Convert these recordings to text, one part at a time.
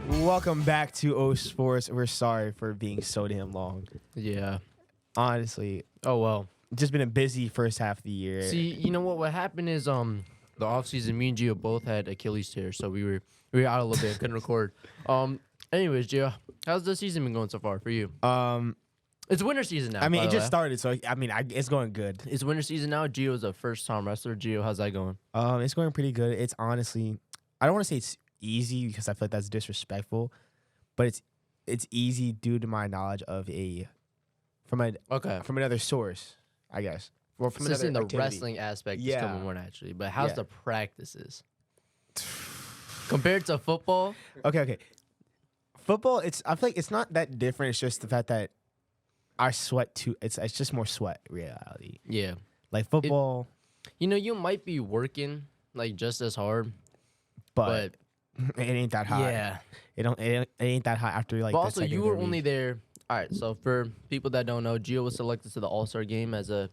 Welcome back to O Sports. We're sorry for being so damn long. Yeah. Honestly, Oh well. just been a busy first half of the year. See, you know what? What happened is the offseason, me and Gio both had Achilles tears, so we were out a little bit, couldn't record. Anyways, Gio, how's the season been going so far for you? It's winter season now. I mean, by it the just way. started, so it's going good. It's winter season now. Gio's a first time wrestler. Gio, how's that going? It's going pretty good. It's honestly, I don't want to say it's easy because I feel like that's disrespectful, but it's easy due to my knowledge of from another source, I guess. Or from Just another in the activity. wrestling aspect is Yeah. coming more naturally. But how's Yeah. the practices compared to football? Okay. Football, I feel like it's not that different. It's just the fact that I sweat too. It's just more sweat reality. Yeah. Like football, You know, you might be working like just as hard, but it ain't that high. yeah. It ain't that high after like. But the also, second you or were third only week. there. All right. So for people that don't know, Gio was selected to the All-Star game as a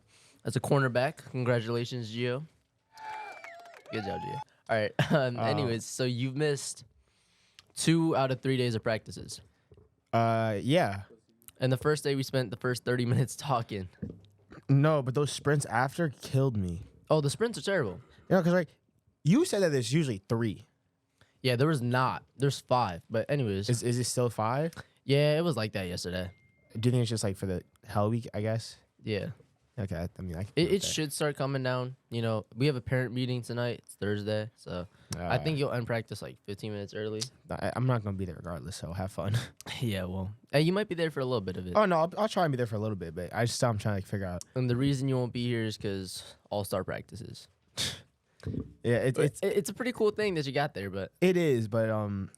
cornerback. Congratulations, Gio. Good job, Gio. All right. Anyways, so you've missed 2 out of 3 days of practices. Yeah. And the first day we spent the first 30 minutes talking. No, but those sprints after killed me. Oh, the sprints are terrible. You know, because like you said that there's usually 3. Yeah, there was not. There's 5. But anyways, Is it still 5? yeah, it was like that yesterday. Do you think it's just like for the Hell Week? I guess. Yeah. Okay. I mean, I can It should start coming down. You know, we have a parent meeting tonight. It's Thursday. So I think you'll end practice like 15 minutes early. I'm not gonna be there regardless. So have fun. Yeah, well, you might be there for a little bit of it. Oh no, I'll try and be there for a little bit, but I'm trying to like figure out. And the reason you won't be here is because all-star practices. Yeah, It's a pretty cool thing that you got there, but it is, but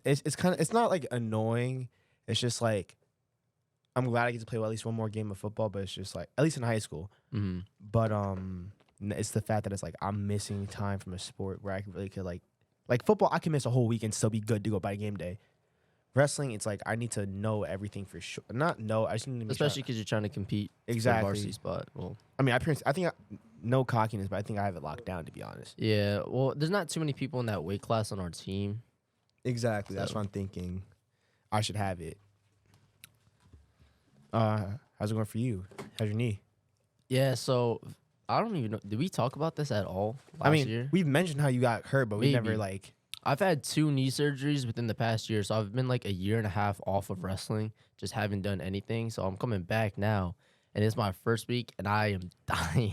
it's not like annoying. It's just like I'm glad I get to play at least one more game of football, but it's just like at least in high school. But it's the fact that it's like I'm missing time from a sport where I could like football. I can miss a whole week and still be good to go by game day. Wrestling, it's like I need to know everything for sure. Not know, I just need to make especially sure. because you're trying to compete Exactly. for a varsity spot. Well, I mean, I think no cockiness, but I think I have it locked down to be honest. yeah. Well, there's not too many people in that weight class on our team. Exactly. That's So- what I'm thinking. I should have it. How's it going for you? How's your knee? Yeah. So I don't even know. Did we talk about this at all last I mean, year? we've mentioned how you got hurt, but we never Maybe. like. I've had 2 knee surgeries within the past year, so I've been like a year and a half off of wrestling, just haven't done anything. So I'm coming back now, and it's my first week, and I am dying.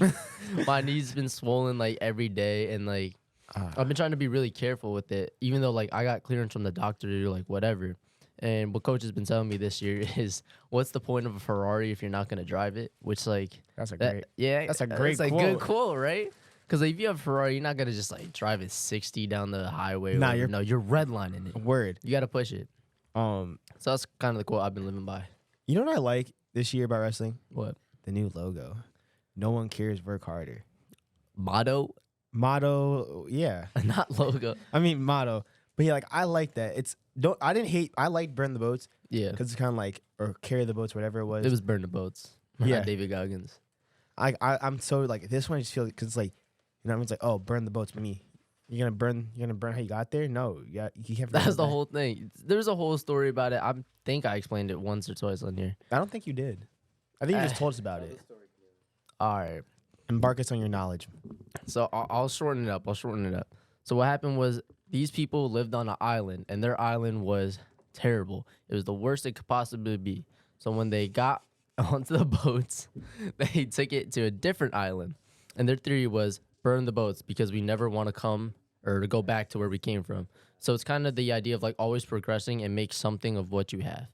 My knee's been swollen like every day, and like I've been trying to be really careful with it, even though like I got clearance from the doctor to do like whatever. And what coach has been telling me this year is, what's the point of a Ferrari if you're not gonna drive it? Which like That's a that- great. yeah, that's a great it's like good quote. quote, right? Because like, if you have a Ferrari, you're not gonna just like drive it 60 down the highway. Nah, You're redlining it. Word. You gotta push it. Um, So that's kind of the quote I've been living by. you know what I like this year about wrestling? What The new logo. No one cares. Work harder. motto? Motto. Yeah. Not logo. I mean motto. But yeah, like I like that. I didn't hate. I like burn the boats Yeah, because it's kind of like or carry the boats, whatever it was. it was burn the boats. Yeah. Not David Goggins. I'm so like this one. I just feel because it's like everyone's like, oh, burn the boats. But me, you're gonna burn how you got there. No, you can't. That's the whole thing. There's a whole story about it. I think I explained it once or twice on here. I don't think you did. I think you just told us about it. All right. Embark us on your knowledge. So I'll shorten it up. So what happened was these people lived on an island, and their island was terrible. It was the worst it could possibly be. So when they got onto the boats, they took it to a different island, and their theory was burn the boats because we never want to come or to go back to where we came from. So it's kind of the idea of like always progressing and make something of what you have.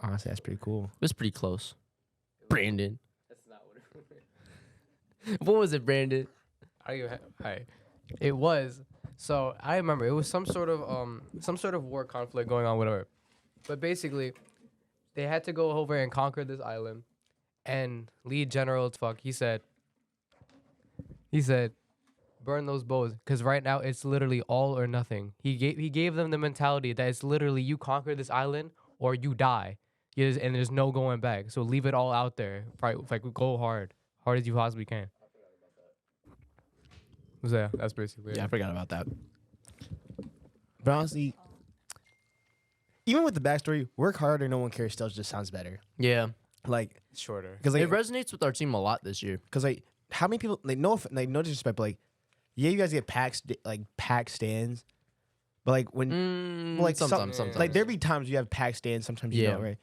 Honestly, that's pretty cool. It was pretty close. Brandon. What was it, Brandon? Alright. It was. So I remember it was some sort of war conflict going on, whatever. But basically, they had to go over and conquer this island. And lead general as fuck, he said, burn those bows, because right now it's literally all or nothing. He gave them the mentality that it's literally you conquer this island or you die. And there's no going back. So leave it all out there. Right, like go hard. hard as you possibly can. So yeah, that's basically Yeah, I it. forgot about that. But honestly, even with the backstory, work harder, no one cares still just sounds better. Yeah, Like, It's shorter. because it like, resonates with our team a lot this year. because like, how many people like no disrespect, but like, yeah, you guys get packed stands, but like when like sometimes, some- like there be times you have packed stands, sometimes you Yeah. don't, right?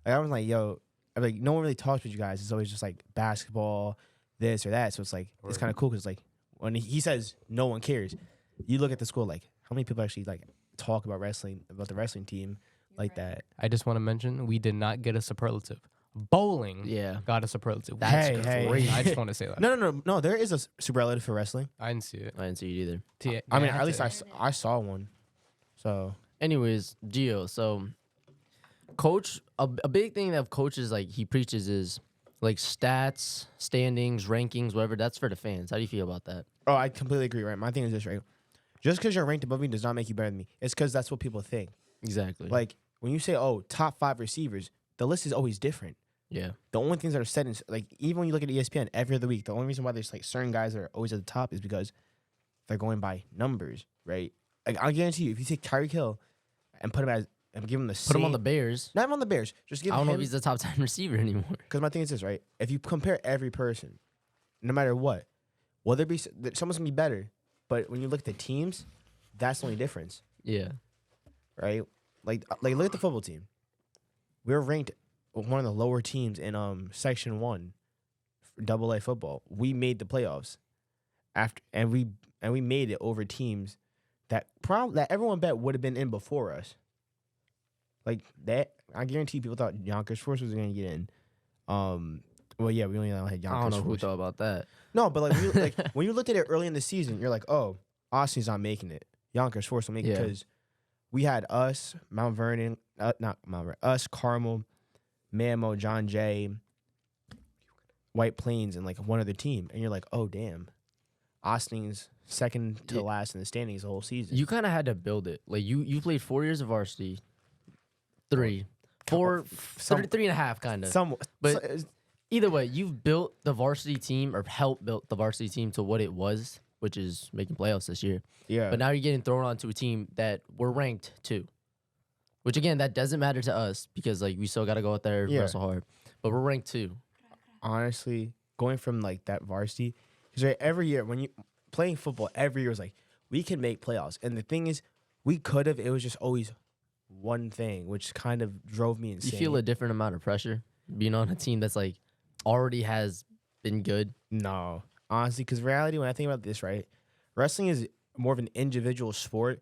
Like I was like, yo, I'm like no one really talks with you guys. It's always just like basketball, this or that. So it's like it's Word. kind of cool because like when he says no one cares, you look at the school like how many people actually like talk about wrestling, about the wrestling team like that. I just want to mention we did not get a superlative. Bowling Yeah, got a superlative. That's Hey. great. I just want to say that. No. There is a superlative for wrestling. I didn't see it. I didn't see it either. I mean, had at least to- I saw one. So Anyways, Gio, so coach, a big thing that coaches like he preaches is like stats, standings, rankings, whatever. That's for the fans. How do you feel about that? oh, I completely agree. Right, my thing is this, right? Just because you're ranked above me does not make you better than me. It's because that's what people think. Exactly. Like when you say, "Oh, top 5 receivers," the list is always different. yeah, The only things that are set in, like even when you look at ESPN every other week, the only reason why there's like certain guys that are always at the top is because they're going by numbers, right? Like I guarantee you, if you take Tyreek Hill and put him as and give him the put him on the same- Bears. not even on the Bears, just give I don't know if him he's the top 10 receiver anymore. because my thing is this, right? If you compare every person, no matter what, will there be someone's gonna be better? But when you look at the teams, that's the only difference, Yeah, right? Like look at the football team. We're ranked one of the lower teams in Section 1 for Double A football. We made the playoffs after, and we made it over teams that everyone bet would have been in before us. Like that, I guarantee people thought Yonkers Force was going to get in. Well, yeah, we only had I Yonkers don't know who Force. thought about that. No, but like when you looked at it early in the season, you're like, oh, Austin's not making it. Yonkers Force will make it Yeah. because we had us, Mount Vernon, not Mount Vernon, us, Carmel, Mammo, John Jay, White Plains, and like one other team, and you're like, oh damn, Austin's second to Yeah. last in the standings the whole season. You kind of had to build it. Like you played 4 years of varsity, 3, 4, Some- 3.5 kind of. Some, but- so- Either way, you've built the varsity team or helped build the varsity team to what it was, which is making playoffs this year. yeah, But now you're getting thrown onto a team that we're ranked 2. Which again, that doesn't matter to us because like we still got to go out there and Yeah. wrestle hard. But we're ranked 2. honestly, going from like that varsity, because right, every year when you playing football, every year was like we can make playoffs, and the thing is, we could have. It was just always one thing, which kind of drove me You insane. feel a different amount of pressure being on a team that's like already has been good. No, honestly, because reality, when I think about this, right, wrestling is more of an individual sport.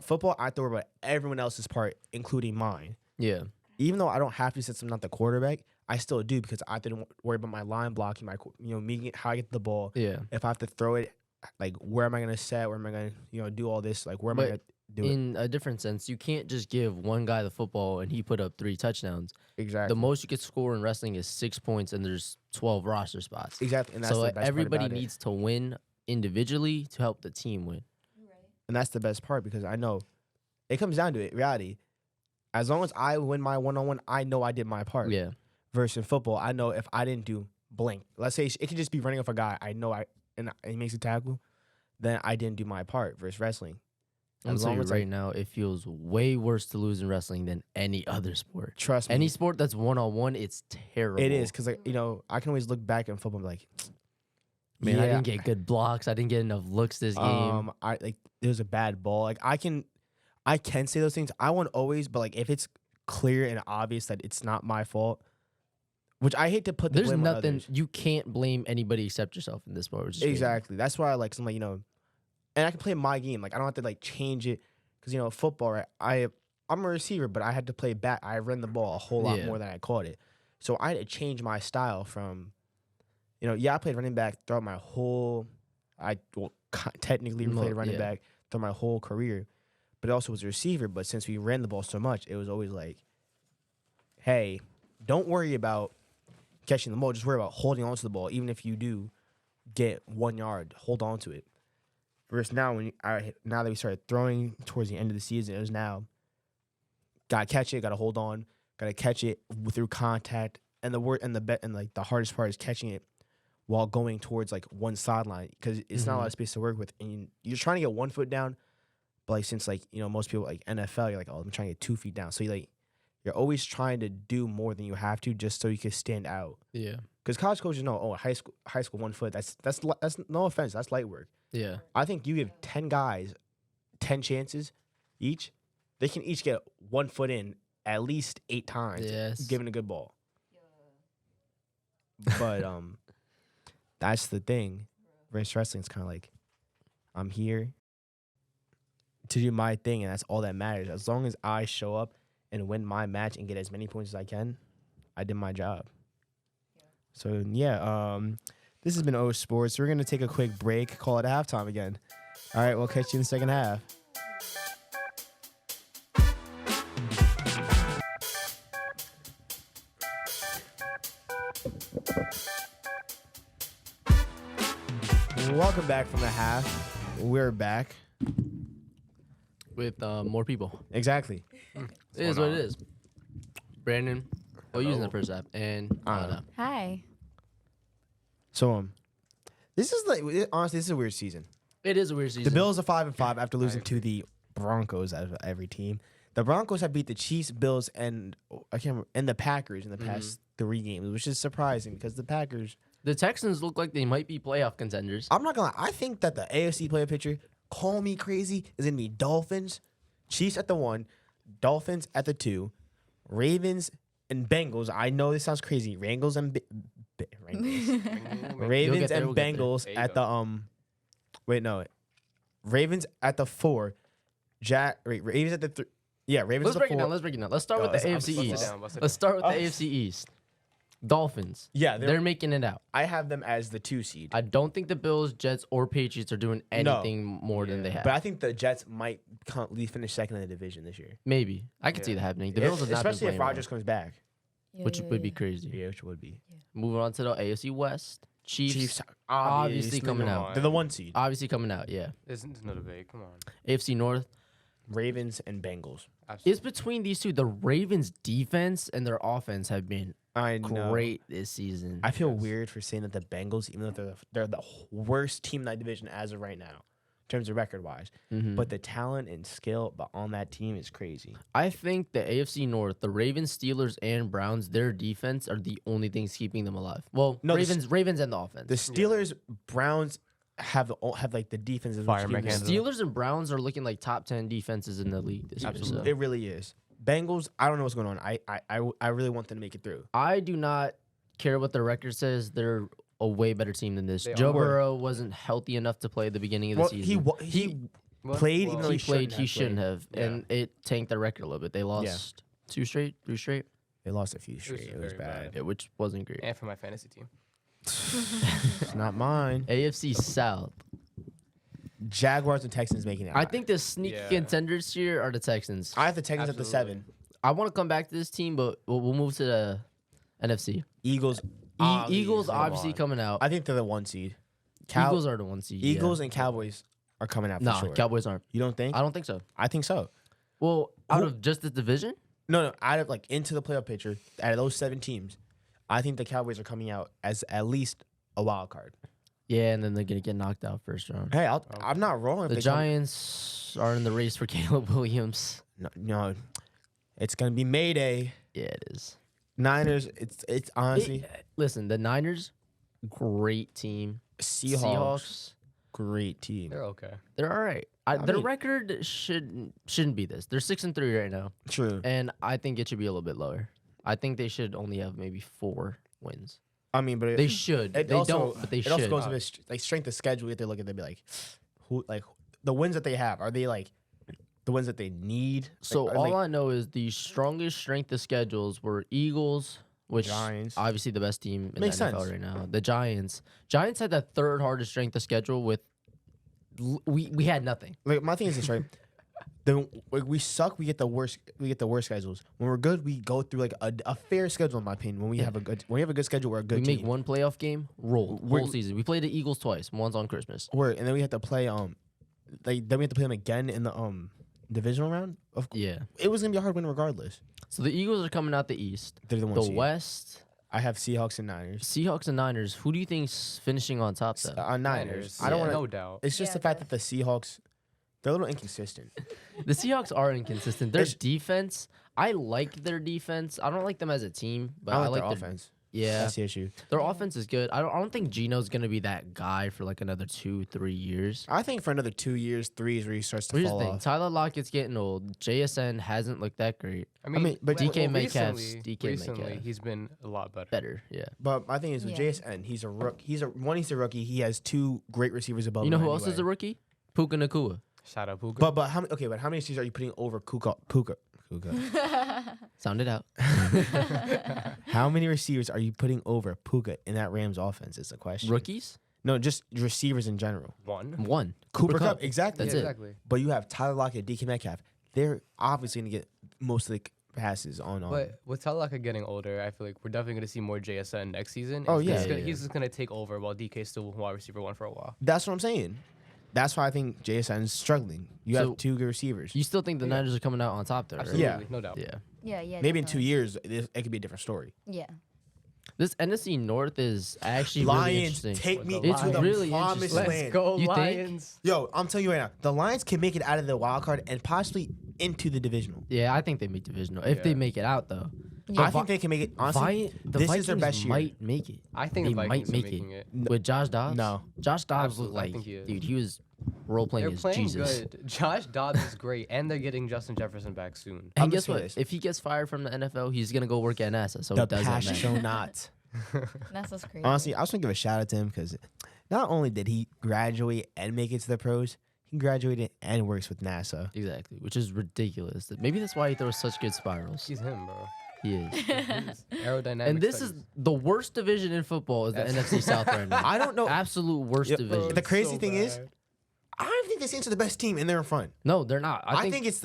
Football, I have to worry about everyone else's part, including mine. Yeah. Even though I don't have to, since I'm not the quarterback, I still do because I have to worry about my line blocking, me how I get the ball. Yeah. If I have to throw it, like where am I gonna set? Where am I gonna do all this? Like where am I But gonna do it? In a different sense, you can't just give one guy the football and he put up 3 touchdowns. Exactly. The most you could score in wrestling is 6 points, and there's 12 roster spots. Exactly. And that's So the best part everybody about it. needs to win individually to help the team win. And that's the best part because I know it comes down to it. Reality. As long as I win my one-on-one, I know I did my part. Yeah. Versus in football, I know if I didn't do blank, let's say it could just be running off a guy. I know and he makes a tackle, then I didn't do my part. Versus wrestling, I'm As telling long you as, right like- now, it feels way worse to lose in wrestling than any other sport. trust me, Any sport that's one-on-one, it's terrible. it is because I can always look back in football and be like, Man, yeah, I didn't get good blocks. I didn't get enough looks this game. I like there's a bad ball. Like I can say those things. I won't always, but like if it's clear and obvious that it's not my fault, which I hate to put the There's blame on nothing others. you can't blame anybody except yourself in this sport. Which is crazy. Exactly. That's why I like something and I can play my game. Like I don't have to like change it because football. Right? I'm a receiver, but I had to play back. I ran the ball a whole lot Yeah. more than I caught it, so I had to change my style from, I played running back throughout my whole. Technically played running Yeah. back throughout my whole career, but also was a receiver. But since we ran the ball so much, it was always like, hey, don't worry about catching the ball. Just worry about holding on to the ball. Even if you do get 1 yard, hold on to it. Versus now, now that we started throwing towards the end of the season, it was now gotta catch it, gotta hold on, gotta catch it through contact. And the hardest part is catching it while going towards like one sideline because it's not a lot of space to work with, and you're trying to get 1 foot down, but like since like most people like NFL, you're like, oh, I'm trying to get 2 feet down, so you're always trying to do more than you have to just so you can stand out. Yeah. Because college coaches know, oh, high school 1 foot, that's no offense, that's light work. Yeah. I think you give 10 guys 10 chances each, they can each get 1 foot in at least 8 times, Yes. given a good ball. But that's the thing. Race wrestling is kind of like, I'm here to do my thing, and that's all that matters. As long as I show up and win my match and get as many points as I can, I did my job. So yeah, this has been O Sports. We're gonna take a quick break, call it halftime again. All right, we'll catch you in the second half. Welcome back from the half. We're back. With more people. Exactly. It is what it is. Brandon, using the first app, and Anna. Hi. So this is like honestly, this is a weird season. It is a weird season. The Bills are 5-5 after losing to the Broncos out of every team. The Broncos have beat the Chiefs, Bills, and the Packers in the past 3 games, which is surprising because the Packers. The Texans look like they might be playoff contenders. I'm not gonna lie. I think that the AFC player picture, call me crazy, is gonna be Dolphins, Chiefs at the 1, Dolphins at the 2, Ravens and Bengals. I know this sounds crazy. Ravens and Ravens and Bengals at the Ravens at the 4. Ravens at the 3. Yeah, Ravens Let's at break the it 4. down. Let's break it down. Let's start with the AFC East. Let's start with the AFC East. Dolphins. Yeah, they're making it out. I have them as the 2 seed. I don't think the Bills, Jets, or Patriots are doing anything more than they have. But I think the Jets might finish second in the division this year. Maybe. I could see that happening. The Bills have not been Especially if playing well, Rodgers comes back. which would be crazy. Yeah, which would be. Moving on to the AFC West. Chiefs obviously coming out. They're the 1 seed. Obviously coming out, yeah. There's no debate. Come on. AFC North. Ravens and Bengals. It's between these two. The Ravens' defense and their offense have been I know. great this season. I feel weird for saying that the Bengals, even though they're the worst team in that division as of right now, in terms of record wise, but the talent and skill on that team is crazy. I think the AFC North, the Ravens, Steelers, and Browns, their defense are the only things keeping them alive. Well, No, Ravens and the offense. The Steelers, Browns have like the defenses. Fire mechanism. Steelers and Browns are looking like top 10 defenses in the league this year. So. It really is. Bengals, I don't know what's going on. I really want them to make it through. I do not care what the record says. They're a way better team than this. Joe Burrow wasn't healthy enough to play at the beginning of the season. He played, even though he shouldn't have, and it tanked their record a little bit. They lost 2 straight, 3 straight. They lost a few straight. It was bad. Yeah, which wasn't great. And for my fantasy team. It's not mine. AFC South. Jaguars and Texans making it. I think the sneaky contenders here are the Texans. I have the Texans at the 7. I want to come back to this team, but we'll move to the NFC. Eagles. Eagles obviously coming out. I think they're the 1 seed. Eagles are the 1 seed. Eagles and Cowboys are coming out for sure. Cowboys aren't. You don't think? I don't think so. I think so. Well, out of just the division? No. Out of into the playoff picture, out of those 7 teams, I think the Cowboys are coming out as at least a wild card. Yeah, and then they're gonna get knocked out first round. Hey, I'm not wrong. If The Giants are in the race for Caleb Williams. No, it's gonna be Mayday. Yeah, it is. Niners. It's honestly Listen, the Niners, great team. Seahawks, great team. They're okay. They're all right. Their record shouldn't be this. They're 6-3 right now, True. and I think it should be a little bit lower. I think they should only have maybe 4 wins. I mean, but They should. They don't, but they it should. also goes with like strength of schedule. If they look at, they'd be like, who the wins that they have are they like the wins that they need? So Like, all I know is the strongest strength of schedules were Eagles, which Giants. obviously the best team in Makes the NFL sense. right now. The Giants had the 3rd hardest strength of schedule with we had nothing. Like my thing is this, right? We suck. We get the worst. We get the worst schedules. When we're good, we go through like a fair schedule, in my opinion. When we have a good schedule, we're a good We team. make one playoff game, roll whole season. We played the Eagles twice. Once on Christmas. And then we have to play then we have to play them again in the divisional round. Yeah. It was gonna be a hard win regardless. So the Eagles are coming out the East. They're the 1 The seed. West, I have Seahawks and Niners. Seahawks and Niners. Who do you think's finishing on top though? Niners. I don't Yeah. want to. No doubt. It's just Yeah, the fact that the Seahawks, they're a little inconsistent. The Seahawks are inconsistent. Their It's- defense, I like their defense. I don't like them as a team, but I I like like their their offense. Yeah, That's the issue. their offense is good. I don't think Gino's gonna be that guy for like another 2-3 years. I think for another 2 years, 3 is where he starts to Here's the fall thing: off. Tyler Lockett's getting old. JSN hasn't looked that great. mean, but DK well, Metcalf's- recently, DK recently Metcalf. he's been a lot better. Better, yeah. But my thing is with Yeah. JSN, he's a rook. He's a rookie. He has 2 great receivers above You know him who else is a anyway. rookie? Puka Nakua. Shout out Puka. But how many? Okay, but how many seasons are you putting over Puka? Sound it out. How many receivers are you putting over Puka in that Rams offense? Is the question. Rookies? No, just receivers in general. one. One. Cooper Cup, exactly. That's yeah, it. exactly. But you have Tyler Lockett, DK Metcalf. They're obviously gonna get most of the passes on. But with Talaka getting older, I feel like we're definitely going to see more JSN next season. Oh, He's yeah. just gonna- Yeah. He's just going to take over while DK's still wide receiver 1 for a while. That's what I'm saying. That's why I think JSN is struggling. You So- have 2 good receivers. You still think the Yeah. Niners are coming out on top there, right? Absolutely, Yeah. no doubt. Yeah. Yeah. Maybe in 2 definitely. years, it could be a different story. Yeah. This NFC North is actually really Lions, interesting. take me It's to the really promised interesting. land. Let's go You think? Lions. Yo, I'm telling you right now, the Lions can make it out of the wild card and possibly into the divisional. Yeah, I think they make divisional. If they Yeah. make it out, though. Yeah. I think they can make it. Honestly, The this Vikings is their best year. might make it. I think They the might Vikings are make making it. it. With Josh Dobbs? No. Josh Dobbs Absolutely, looked I like, think he is. dude, he was role playing They're as playing Jesus. good. Josh Dobbs is great, and they're getting Justin Jefferson back soon. I'm And just guess what? saying this. If he gets fired from the NFL, he's gonna go work at NASA. So The it doesn't passion matter. shall not. That's crazy. Honestly, I was gonna give a shout out to him because not only did he graduate and make it to the pros, he graduated and works with NASA. Exactly, which is ridiculous. Maybe that's why he throws such good spirals. He's him, bro. He is. He's aerodynamic. And this is the worst division in football is the Yes. NFC South right now. I don't know. Absolute worst Yeah, division. the crazy thing is, I don't think the Saints are the best team, and they're in front. No, they're not. I think it's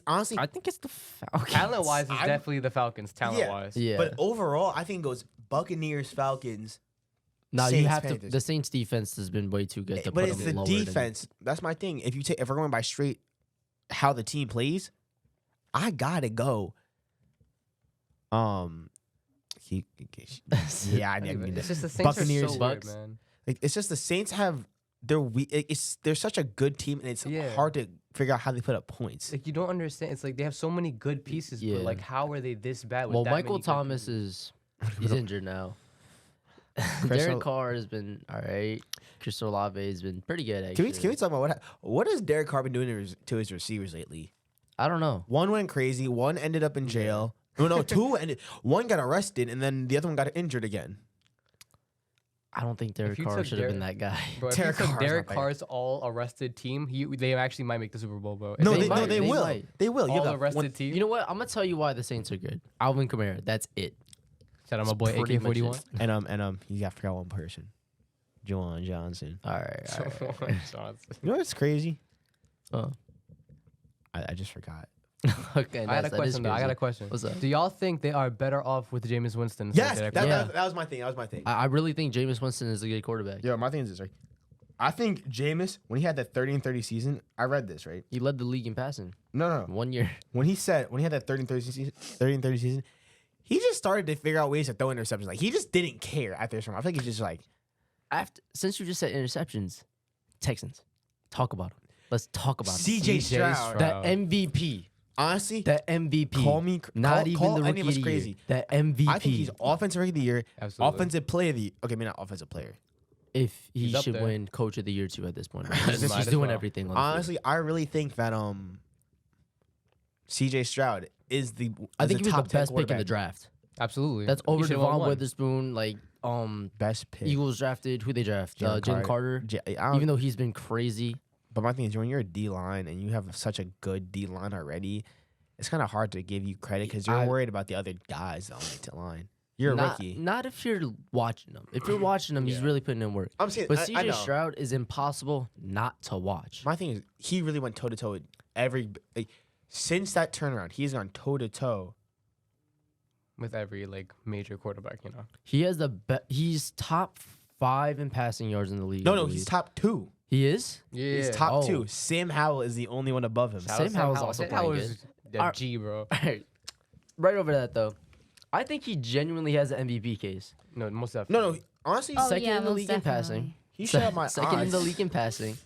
honestly. I think it's the Falcons. talent wise, it's I'm- definitely the Falcons. Talent wise, Yeah. But overall, I think it goes Buccaneers, Falcons. No, you Saints, have to. Panthers. The Saints defense has been way too good to But put it's them the lower than- defense. That's my thing. If we're going by straight how the team plays, I gotta go. Yeah, I need it's to. just the Saints Buccaneers, are so weird, Bucks. man. Like, it's just the Saints have they're such a good team, and it's Yeah. hard to figure out how they put up points. Like you don't understand. It's like they have so many good pieces, Yeah. but like how are they this bad? With Well, that Michael many good Thomas pieces? he's injured now. Derek Carr has been all right. Chris Olave has been pretty good. Can Actually, we talk about what has Derek Carr been doing to his receivers lately? I don't know. One went crazy. One ended up in jail. No, two ended. One got arrested, and then the other one got injured again. I don't think Derek you Carr took should have been that guy. Bro, if Derek you took Carr's not Derek bad. Carr's all arrested team, they actually might make the Super Bowl, bro. If No, They they, might, they they will. might. They will. You all have arrested one, team. You know what? I'm gonna tell you why the Saints are good. Alvin Kamara. That's it. shout out my boy Pretty much AK-41. it. and you got to forget one person, Juwan Johnson. All right. All right. Johnson. You know what's crazy? Oh. I just forgot. Okay. I got a that is question though. I got crazy. a question. What's up? Do y'all think they are better off with Jameis Winston? instead of Yes, Derek that, Carr? Yeah. that was my thing. That was my thing. I really think Jameis Winston is a good quarterback. Yo, my thing is this, right? I think Jameis, when he had that 30-30 season, I read this, right? He led the league in passing No. 1 year. When he had that 30-30 season, he just started to figure out ways to throw interceptions. Like, he just didn't care after this one. I think he's just like, Since you just said interceptions, Texans, talk about them. Let's talk about them. CJ Stroud. The MVP. Honestly, The MVP. call me Not even call the any rookie of of us the crazy. year. The MVP. I think he's offensive rookie of the year, Absolutely. offensive player of the year. Okay, maybe not offensive player. If he He's up should there. win Coach of the Year too at this point. Right? Might He's as doing well. everything on the field. Honestly, I really think that CJ Stroud is the I is think a he was the top 10 best pick in the quarterback. draft. Absolutely. That's He over should've won Devon one. Witherspoon. Like Best pick. Eagles drafted who they draft? Jalen Jalen Carter. I don't- Even though he's been crazy. But my thing is, when you're a D line and you have such a good D line already, it's kind of hard to give you credit because you're I- worried about the other guys on the line. You're a not, rookie. Not if you're watching him. If you're watching him, he's Yeah. really putting in work. I'm saying, But I CJ know. Stroud is impossible not to watch. My thing is, he really went toe to toe with since that turnaround. He's gone toe to toe. with every like major quarterback, you know. He has he's top 5 in passing yards in the league. I No, believe. he's top 2. He is. Yeah. He's top Oh. 2. Sam Howell is the only one above him. Shout out Sam Howell's also Sam Howell playing is Alright. a G, bro. Right over that though. I think he genuinely has an MVP case. No, most definitely. No. Honestly, Oh, Second yeah, in the most league in passing. definitely. he should have my Second in the odds. league in passing.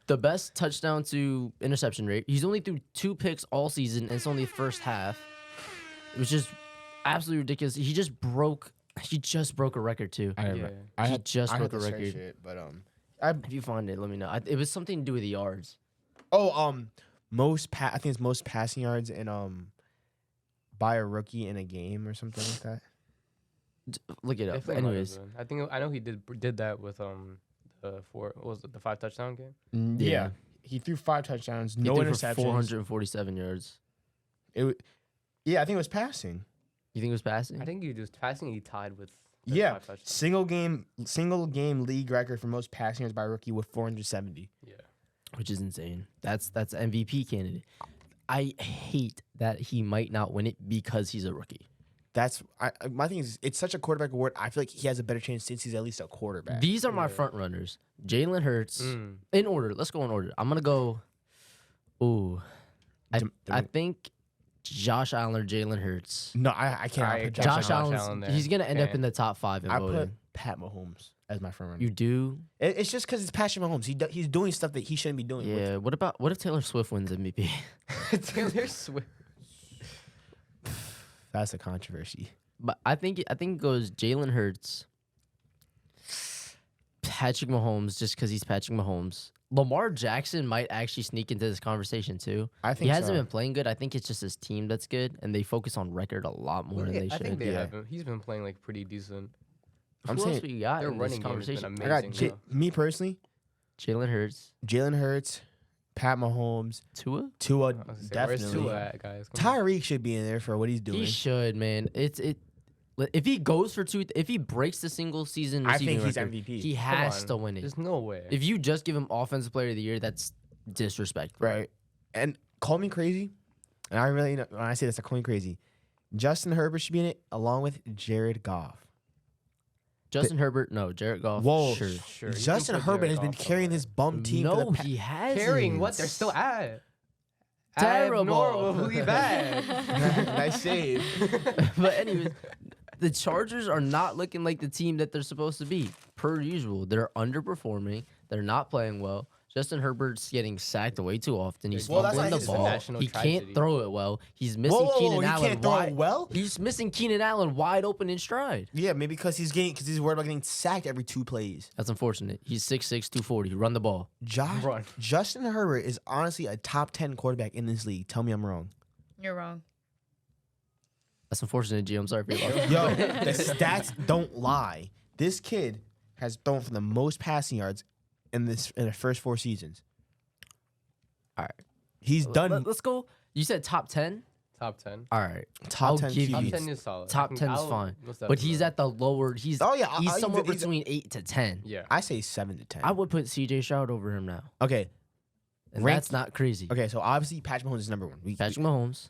The best touchdown to interception rate. He's only threw 2 picks all season, and it's only the first half. It was just absolutely ridiculous. He just broke a record too. I, Yeah. I He just I broke had a to search record. it, but If you find it, let me know. It was something to do with the yards. I think it's most passing yards in by a rookie in a game or something like that. Look it up. Definitely But might have anyways, been. I know he did that with the what was it, the 5 touchdown game? Yeah. He threw 5 touchdowns, he no threw for interceptions. 447 yards. Yeah, I think it was passing. You think it was passing? I think he was passing. He tied with the Yeah, 5 touchdowns. single game league record for most passing yards by a rookie with 470. Yeah. Which is insane. That's MVP candidate. I hate that he might not win it because he's a rookie. My thing is, it's such a quarterback award. I feel like he has a better chance since he's at least a quarterback. These are my Yeah. front runners. Jalen Hurts. Mm. In order. Let's go in order. I'm gonna go. Ooh, I think Josh Allen or Jalen Hurts. No, I can't. I Put can't Josh Josh Allen. Allen there. He's gonna end up Can't. in the top 5 in I put voting. Pat Mahomes as my front runner. You do? It's just because it's Patrick Mahomes. He's doing stuff that he shouldn't be doing. Yeah. What if Taylor Swift wins MVP? Taylor Swift. That's a controversy. But I think it goes Jalen Hurts, Patrick Mahomes, just because he's Patrick Mahomes. Lamar Jackson might actually sneak into this conversation too. I He think hasn't so. been playing good. I think it's just his team that's good, and they focus on record a lot more than they I should. think they yeah. have him. He's been playing like pretty decent. I'm Who else saying we got Their in this running game has been conversation? amazing. I got me personally, Jalen Hurts, Jalen Hurts, Pat Mahomes, Tua. Tua, I was gonna say, where's definitely. Tua at, guys? Come on. Tyreek should be in there for what he's doing. He should, man. If he goes for 2, if he breaks the single season I receiving think he's record, MVP. he Come has on. to win it. There's no way. If you just give him Offensive Player of the Year, that's disrespectful. Right. And call me crazy. And I really, when I say this, I call me crazy. Justin Herbert should be in it along with Jared Goff. Justin Herbert, no. Jared Goff, Whoa. sure. Sure, you can Justin put Herbert Jared has been Goff carrying somewhere. this bum team. for No, the he has Carrying what? They're still at. Abnormally bad. Nice save. But anyways, the Chargers are not looking like the team that they're supposed to be. Per usual, they're underperforming. They're not playing well. Justin Herbert's getting sacked way too often. He's Well, that's fumbling not the his ball. fault. National He tragedy. can't throw it well. He's missing Whoa, Keenan he Allen can't throw it wide. well? He's missing Keenan Allen wide open in stride. Yeah, maybe because he's worried about getting sacked every 2 plays. That's unfortunate. He's 6'6", 240. Run the ball. Run. Justin Herbert is honestly a top 10 quarterback in this league. Tell me I'm wrong. You're wrong. That's unfortunate, G. I'm sorry for your loss. Yo, the stats don't lie. This kid has thrown for the most passing yards in the first 4 seasons. All right. He's done Let's go. You said top 10? Top 10. All right. top I'll 10 give Top you- QBs. 10 is solid. Top 10 is fine. But he's at the lower. He's Oh, yeah, He's somewhere he's- between 8 to 10. Yeah. I say 7 to 10. I would put CJ Stroud over him now, Okay, and Rank- that's not crazy. okay. So obviously Patrick Mahomes is number 1. Patrick Mahomes,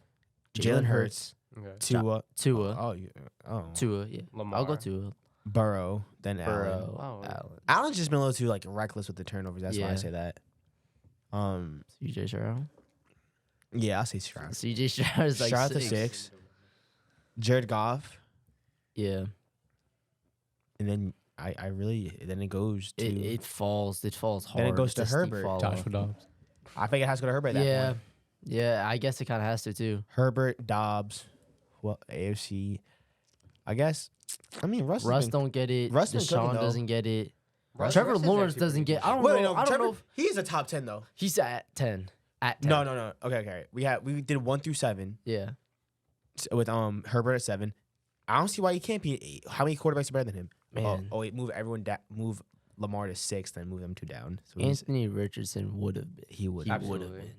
Jalen Jalen Hurts, Hurts, Tua. Tua, Oh, yeah. Oh, Tua. Yeah, I'll go Lamar. Tua. Burrow, then Allen. Burrow, Wow. Allen, Allen's just been a little too like reckless with the turnovers. That's why I Yeah. say that. CJ Stroud. Yeah, I'll say Stroud. CJ Stroud is like Stroud to 6. 6. Jared Goff, Yeah, and then then it goes to. it falls. It falls hard. Then it goes It's to a steep Herbert. fall Joshua off. Dobbs. I think it has to go to Herbert. At that Yeah, point. yeah. I guess it kind of has to too. Herbert, Dobbs, well, AFC. I guess. I mean, Russ. Russ don't get it. Russ been cooking, Deshaun though. doesn't get it. Russ- Trevor Russ is Lawrence actually doesn't pretty get. I don't Wait, know. no, I don't Trevor, know. If he's a top 10 though. he's at 10. At 10. No. Okay. We did 1 through 7 Yeah. with Herbert at 7. I don't see why he can't be 8. How many quarterbacks are better than him? Man. Oh wait, move Lamar to 6, then move them 2 down. So he's- Anthony Richardson would have been. he would. He would have Absolutely. been.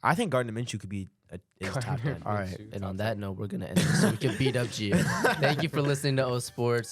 I think Gardner Minshew could be in his top 10. All right. Minshew, And top on that note, we're going to end this so we can beat up Gio. Thank you for listening to O Sports.